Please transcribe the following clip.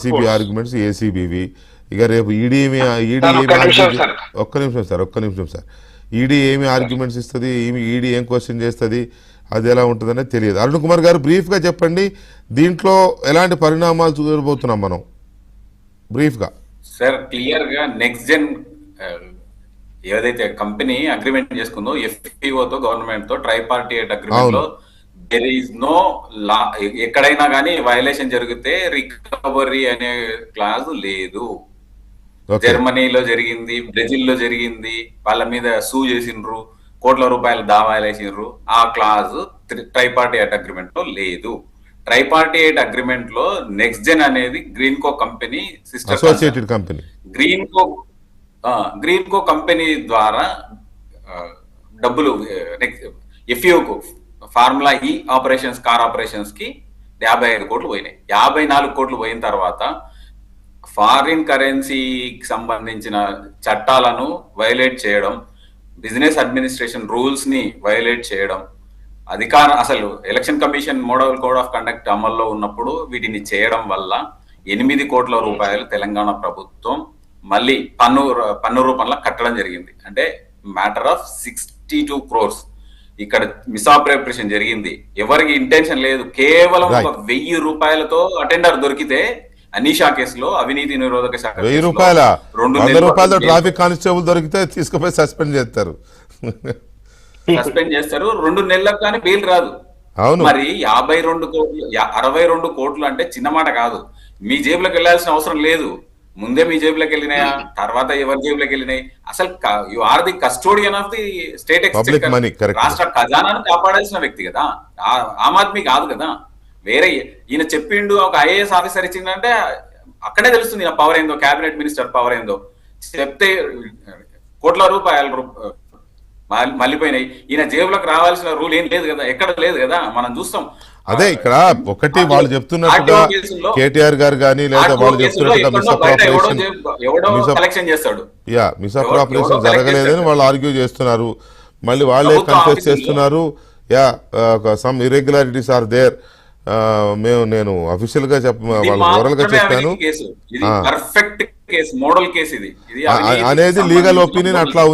ACB arguments ఏసీబీవి. ఇక రేపు ED ఏమి ఒక్క నిమిషం సార్ ఈడీ ఏమి ఆర్గ్యుమెంట్స్ ఇస్తుంది, ఈడీ ఏం క్వశ్చన్ చేస్తుంది, అది ఎలా ఉంటుందనే తెలియదు. అరుణ్ కుమార్ గారు బ్రీఫ్గా చెప్పండి, దీంట్లో ఎలాంటి పరిణామాలు చూడబోతున్నాం మనం బ్రీఫ్గా. సార్ క్లియర్గా నెక్స్ట్ జెన్ ఏదైతే కంపెనీ అగ్రిమెంట్ చేసుకుందో ఎఫ్పిఓతో గవర్నమెంట్ తో ట్రైపార్టీయేట్ అగ్రిమెంట్ లో దెర్ ఈజ్ నో లా. ఎక్కడైనా కానీ వైలేషన్ జరిగితే రికవరీ అనే క్లాజ్ లేదు. జర్మనీలో జరిగింది, బ్రెజిల్లో జరిగింది, వాళ్ళ మీద సూ చేసిండ్రు, కోట్ల రూపాయలు దావా వేసిండ్రు. ఆ క్లాజ్ ట్రైపార్టీయేట్ అగ్రిమెంట్ లో లేదు. ట్రైపార్టీయేట్ అగ్రిమెంట్ లో నెక్స్ట్ జెన్ అనేది Greenko company sister associated company Greenko company ద్వారా డబ్బులు ఎఫ్ఈఓకు ఫార్ములా ఈ ఆపరేషన్స్ కార్ ఆపరేషన్స్ కి 55 కోట్లు పోయినాయి. 54 కోట్లు పోయిన తర్వాత ఫారిన్ కరెన్సీకి సంబంధించిన చట్టాలను వైలేట్ చేయడం, బిజినెస్ అడ్మినిస్ట్రేషన్ రూల్స్ ని వైలేట్ చేయడం, అసలు election commission model code of conduct అమల్లో ఉన్నప్పుడు వీటిని చేయడం వల్ల 8 కోట్ల రూపాయలు తెలంగాణ ప్రభుత్వం మళ్ళీ పన్ను రూపంలో కట్టడం జరిగింది. అంటే మ్యాటర్ ఆఫ్ 62 crores ఇక్కడ మిస్అప్రోప్రియేషన్ జరిగింది. ఎవరికి ఇంటెన్షన్ లేదు, కేవలం 1000 రూపాయలతో అటెండర్ దొరికితే అనీషా కేసులో అవినీతి నిరోధక శాఖ 1000 రూపాయల 200 రూపాయలతో ట్రాఫిక్ కానిస్టేబుల్ దొరికితే తీసుకుపోయి సస్పెండ్ చేస్తారు 2 నెలలకు కానీ బెయిల్ రాదు. మరి 52 కోట్లు 62 కోట్లు అంటే చిన్న మాట కాదు. మీ జేబులోకి వెళ్లాల్సిన అవసరం లేదు. ముందే మీ జేబులోకి వెళ్ళినాయా, తర్వాత ఎవరి జేబులోకి వెళ్ళినాయి? అసలు you are the custodian of the state exchequer, రాష్ట్ర ఖజానాను కాపాడాల్సిన వ్యక్తి కదా, ఆమ్ ఆద్మీ కాదు కదా. వేరే ఈయన చెప్పిండు, ఒక ఐఏఎస్ ఆఫీసర్ ఇచ్చిందంటే అక్కడే తెలుస్తుంది ఈయన పవర్ ఏందో, క్యాబినెట్ మినిస్టర్ పవర్ ఏందో. చెప్తే కోట్ల రూపాయలు మళ్ళీపోయినాయి. ఈయన జేబులకు రావాల్సిన రూల్ ఏం లేదు కదా, ఎక్కడ లేదు కదా, మనం చూస్తాం. అదే ఇక్కడ ఒకటి వాళ్ళు చెప్తున్నట్టుగా కేటీఆర్ గారు కానీ లేదా వాళ్ళు చెప్తున్నట్టుగా మిస్అప్రోప్రియేషన్ జరగలేదని వాళ్ళు ఆర్గ్యూ చేస్తున్నారు. మళ్ళీ వాళ్ళే కన్ఫెస్ చేస్తున్నారు, సమ్ ఇర్రెగ్యులారిటీస్ ఆర్ దేర్. నేను అఫీషియల్ గా వాళ్ళు ఓరల్ గా చెప్పాను అనేది లీగల్ ఒపీనియన్ అట్లా ఉంది.